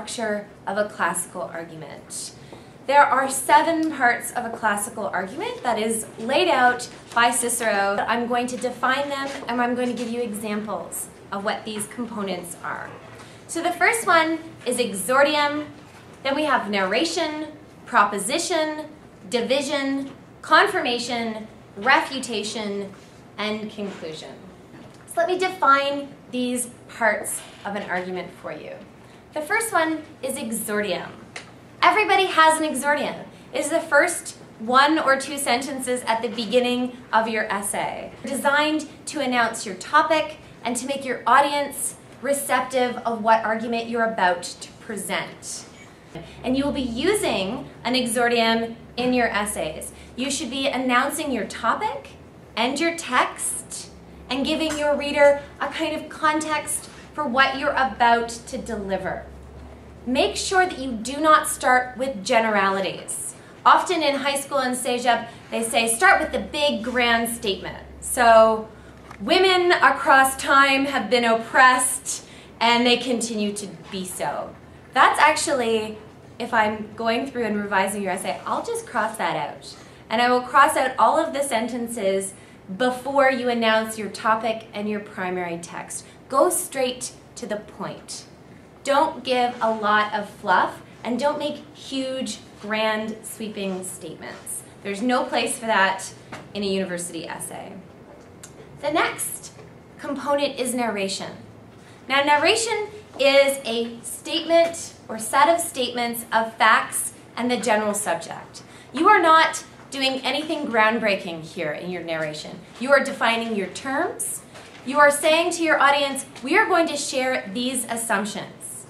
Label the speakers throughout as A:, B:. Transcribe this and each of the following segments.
A: structure of a classical argument. There are 7 parts of a classical argument that is laid out by Cicero. I'm going to define them and I'm going to give you examples of what these components are. So the first one is exordium, then we have narration, proposition, division, confirmation, refutation, and conclusion. So let me define these parts of an argument for you. The first one is exordium. Everybody has an exordium. It is the first 1 or 2 sentences at the beginning of your essay, designed to announce your topic and to make your audience receptive of what argument you're about to present. And you will be using an exordium in your essays. You should be announcing your topic and your text and giving your reader a kind of context for what you're about to deliver. Make sure that you do not start with generalities. Often in high school and CEGEP, they say start with the big grand statement. So, women across time have been oppressed and they continue to be so. That's actually, if I'm going through and revising your essay, I'll just cross that out. And I will cross out all of the sentences before you announce your topic and your primary text. Go straight to the point. Don't give a lot of fluff and don't make huge, grand, sweeping statements. There's no place for that in a university essay. The next component is narration. Now, narration is a statement or set of statements of facts and the general subject. You are not doing anything groundbreaking here in your narration. You are defining your terms. You are saying to your audience, we are going to share these assumptions.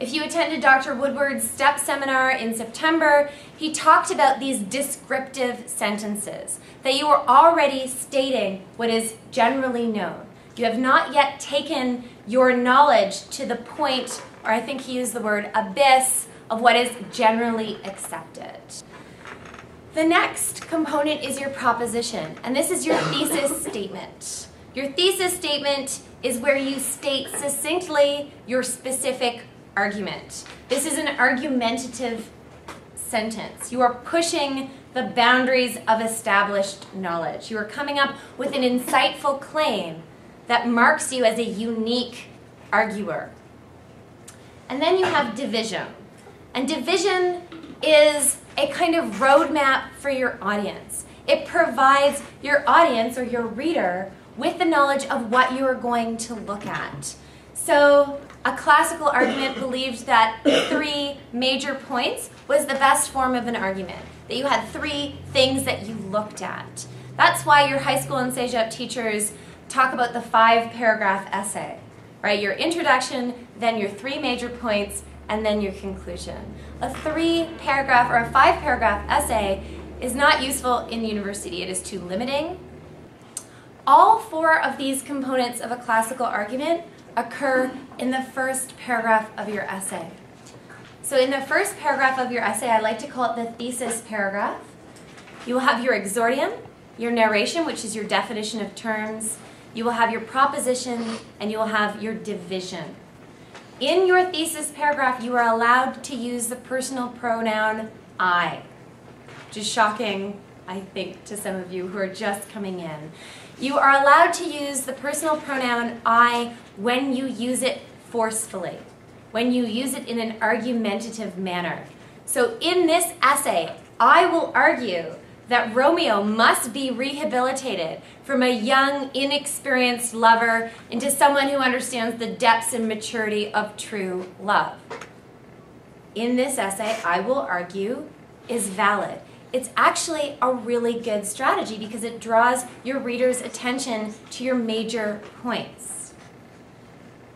A: If you attended Dr. Woodward's STEP seminar in September, he talked about these descriptive sentences, that you are already stating what is generally known. You have not yet taken your knowledge to the point, or I think he used the word abyss, of what is generally accepted. The next component is your proposition, and this is your thesis statement. Your thesis statement is where you state succinctly your specific argument. This is an argumentative sentence. You are pushing the boundaries of established knowledge. You are coming up with an insightful claim that marks you as a unique arguer. And then you have division. And division is a kind of roadmap for your audience. It provides your audience or your reader with the knowledge of what you are going to look at. So a classical argument believed that 3 major points was the best form of an argument, that you had 3 things that you looked at. That's why your high school and CEGEP teachers talk about the 5-paragraph essay, right? Your introduction, then your 3 major points, and then your conclusion. A 3-paragraph or a 5-paragraph essay is not useful in university. It is too limiting. All 4 of these components of a classical argument occur in the first paragraph of your essay. So in the first paragraph of your essay, I like to call it the thesis paragraph. You will have your exordium, your narration, which is your definition of terms. You will have your proposition, and you will have your division. In your thesis paragraph, you are allowed to use the personal pronoun I, which is shocking, I think, to some of you who are just coming in. You are allowed to use the personal pronoun I when you use it forcefully, when you use it in an argumentative manner. So in this essay, I will argue that Romeo must be rehabilitated from a young, inexperienced lover into someone who understands the depths and maturity of true love. In this essay, I will argue is valid. It's actually a really good strategy because it draws your reader's attention to your major points.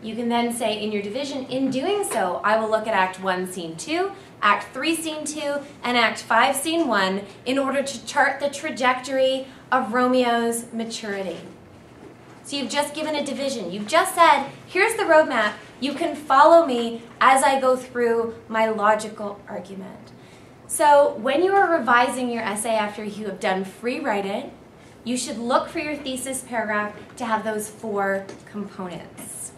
A: You can then say in your division, in doing so, I will look at Act 1, Scene 2, Act 3, Scene 2, and Act 5, Scene 1 in order to chart the trajectory of Romeo's maturity. So you've just given a division. You've just said, here's the roadmap. You can follow me as I go through my logical argument. So when you are revising your essay after you have done free writing, you should look for your thesis paragraph to have those 4 components.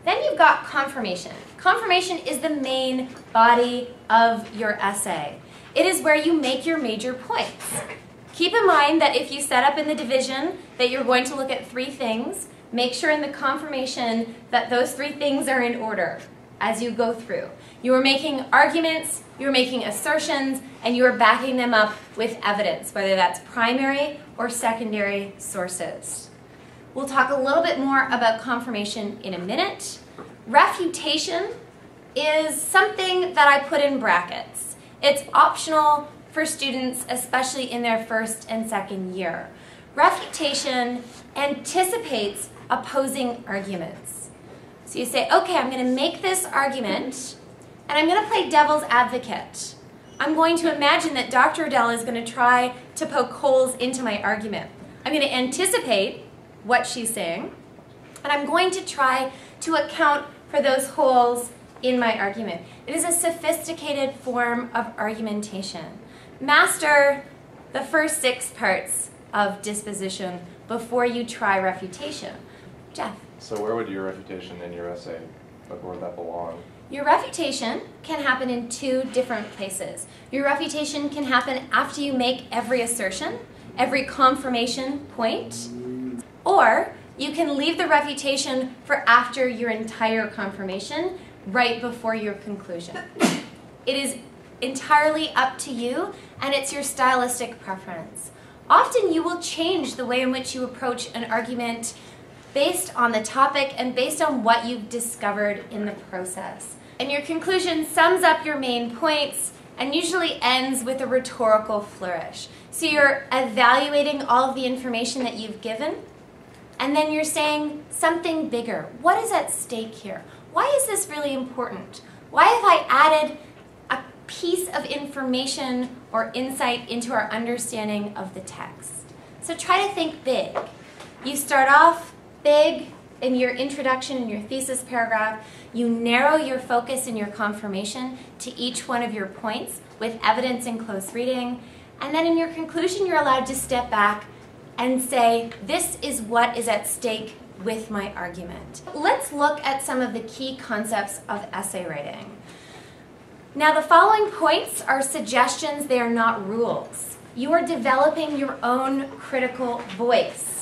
A: Then you've got confirmation. Confirmation is the main body of your essay. It is where you make your major points. Keep in mind that if you set up in the division that you're going to look at 3 things, make sure in the confirmation that those 3 things are in order as you go through. You are making arguments, you're making assertions, and you are backing them up with evidence, whether that's primary or secondary sources. We'll talk a little bit more about confirmation in a minute. Refutation is something that I put in brackets. It's optional for students, especially in their first and second year. Refutation anticipates opposing arguments. So you say, okay, I'm going to make this argument, and I'm going to play devil's advocate. I'm going to imagine that Dr. Riddell is going to try to poke holes into my argument. I'm going to anticipate what she's saying, and I'm going to try to account for those holes in my argument. It is a sophisticated form of argumentation. Master the first 6 parts of disposition before you try refutation. Jeff?
B: So where would your refutation in your essay, like where would that belong?
A: Your refutation can happen in 2 different places. Your refutation can happen after you make every assertion, every confirmation point, or you can leave the refutation for after your entire confirmation, right before your conclusion. It is entirely up to you, and it's your stylistic preference. Often you will change the way in which you approach an argument based on the topic and based on what you've discovered in the process. And your conclusion sums up your main points and usually ends with a rhetorical flourish. So you're evaluating all of the information that you've given, and then you're saying something bigger. What is at stake here? Why is this really important? Why have I added a piece of information or insight into our understanding of the text? So try to think big. You start off big in your introduction and your thesis paragraph. You narrow your focus in your confirmation to each one of your points with evidence and close reading. And then in your conclusion, you're allowed to step back and say, this is what is at stake with my argument. Let's look at some of the key concepts of essay writing. Now, the following points are suggestions, they are not rules. You are developing your own critical voice.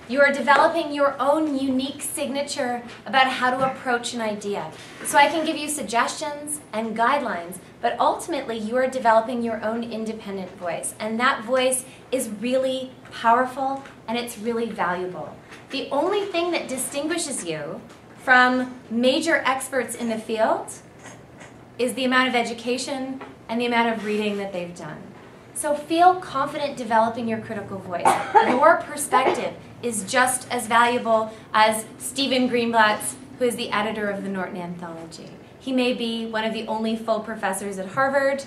A: You are developing your own unique signature about how to approach an idea. So I can give you suggestions and guidelines, but ultimately you are developing your own independent voice. And that voice is really powerful and it's really valuable. The only thing that distinguishes you from major experts in the field is the amount of education and the amount of reading that they've done. So feel confident developing your critical voice. Your perspective is just as valuable as Stephen Greenblatt's, who is the editor of the Norton Anthology. He may be one of the only full professors at Harvard.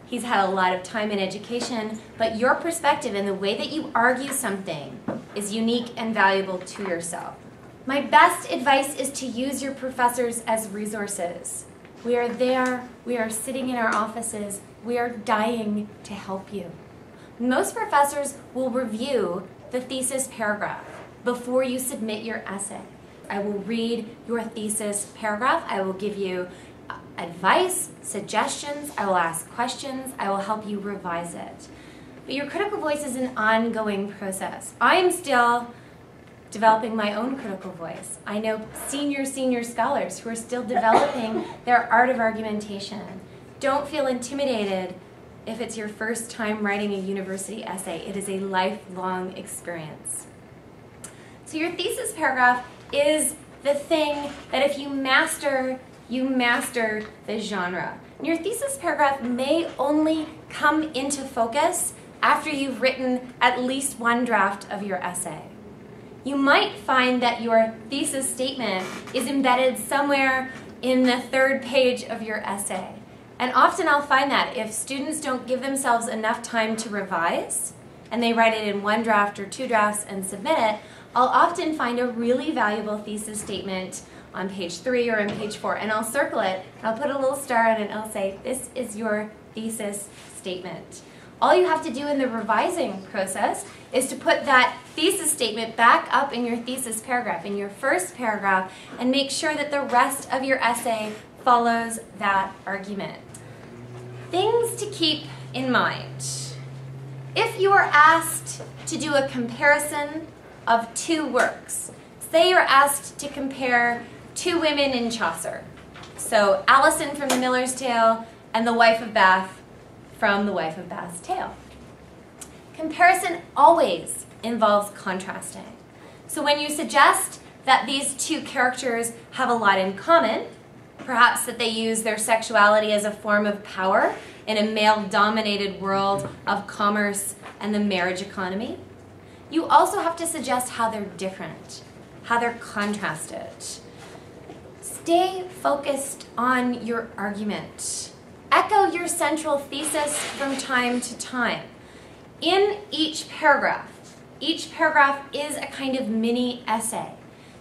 A: He's had a lot of time in education, but your perspective and the way that you argue something is unique and valuable to yourself. My best advice is to use your professors as resources. We are there, we are sitting in our offices, we are dying to help you. Most professors will review the thesis paragraph before you submit your essay. I will read your thesis paragraph, I will give you advice, suggestions, I will ask questions, I will help you revise it. But your critical voice is an ongoing process. I am still developing my own critical voice. I know senior scholars who are still developing their art of argumentation. Don't feel intimidated if it's your first time writing a university essay. It is a lifelong experience. So your thesis paragraph is the thing that if you master the genre. And your thesis paragraph may only come into focus after you've written at least one draft of your essay. You might find that your thesis statement is embedded somewhere in the 3rd page of your essay. And often I'll find that if students don't give themselves enough time to revise, and they write it in 1 draft or 2 drafts and submit it, I'll often find a really valuable thesis statement on page 3 or on page 4, and I'll circle it, and I'll put a little star on it, and I'll say, this is your thesis statement. All you have to do in the revising process is to put that thesis statement back up in your thesis paragraph, in your first paragraph, and make sure that the rest of your essay follows that argument. Things to keep in mind. If you are asked to do a comparison of two works, say you're asked to compare two women in Chaucer, so Alison from The Miller's Tale and the Wife of Bath from The Wife of Bath's Tale. Comparison always involves contrasting. So when you suggest that these two characters have a lot in common, perhaps that they use their sexuality as a form of power in a male-dominated world of commerce and the marriage economy, you also have to suggest how they're different, how they're contrasted. Stay focused on your argument. Echo your central thesis from time to time. In each paragraph is a kind of mini essay.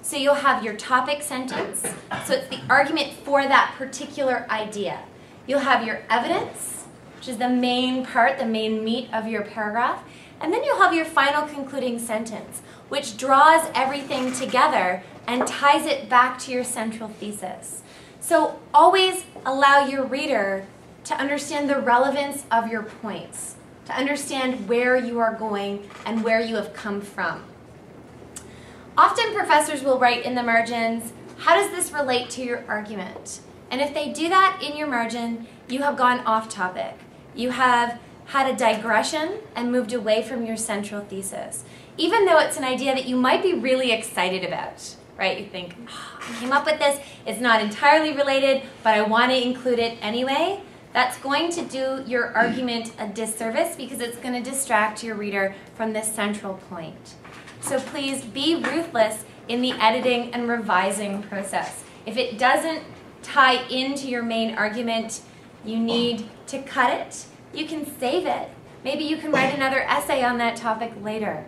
A: So you'll have your topic sentence, so it's the argument for that particular idea. You'll have your evidence, which is the main part, the main meat of your paragraph, and then you'll have your final concluding sentence, which draws everything together and ties it back to your central thesis. So always allow your reader to understand the relevance of your points, to understand where you are going and where you have come from. Often professors will write in the margins, how does this relate to your argument? And if they do that in your margin, you have gone off topic. You have had a digression and moved away from your central thesis, even though it's an idea that you might be really excited about, right? You think, oh, I came up with this, it's not entirely related, but I want to include it anyway. That's going to do your argument a disservice because it's going to distract your reader from this central point. So please be ruthless in the editing and revising process. If it doesn't tie into your main argument, you need to cut it. You can save it. Maybe you can write another essay on that topic later.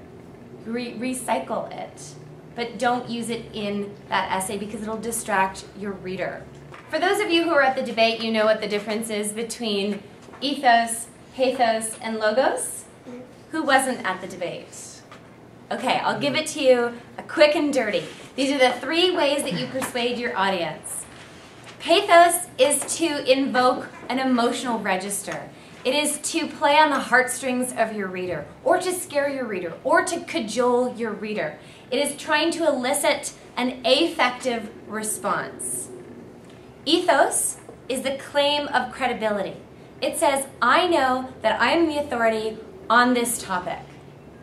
A: Recycle it. But don't use it in that essay because it'll distract your reader. For those of you who are at the debate, you know what the difference is between ethos, pathos, and logos. Who wasn't at the debate? Okay, I'll give it to you quick and dirty. These are the 3 ways that you persuade your audience. Pathos is to invoke an emotional register. It is to play on the heartstrings of your reader, or to scare your reader, or to cajole your reader. It is trying to elicit an affective response. Ethos is the claim of credibility. It says, I know that I am the authority on this topic.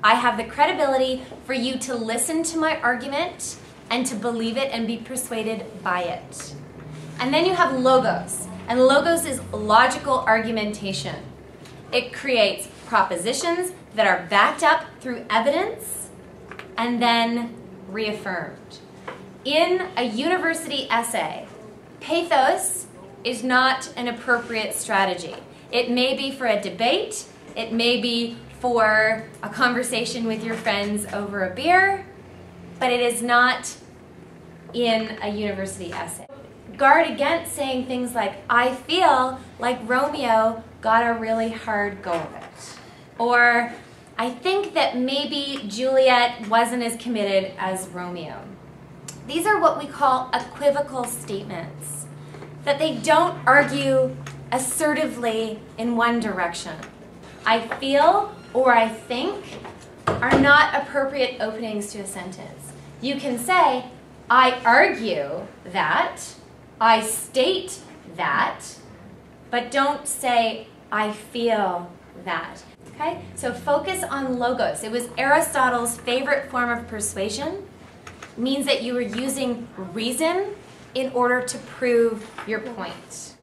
A: I have the credibility for you to listen to my argument and to believe it and be persuaded by it. And then you have logos, and logos is logical argumentation. It creates propositions that are backed up through evidence and then reaffirmed. In a university essay, pathos is not an appropriate strategy. It may be for a debate, it may be for a conversation with your friends over a beer, but it is not in a university essay. Guard against saying things like, I feel like Romeo got a really hard go of it. Or, I think that maybe Juliet wasn't as committed as Romeo. These are what we call equivocal statements, that they don't argue assertively in one direction. I feel or I think are not appropriate openings to a sentence. You can say, I argue that, I state that, but don't say, I feel that. Okay? So focus on logos. It was Aristotle's favorite form of persuasion. It means that you were using reason in order to prove your point.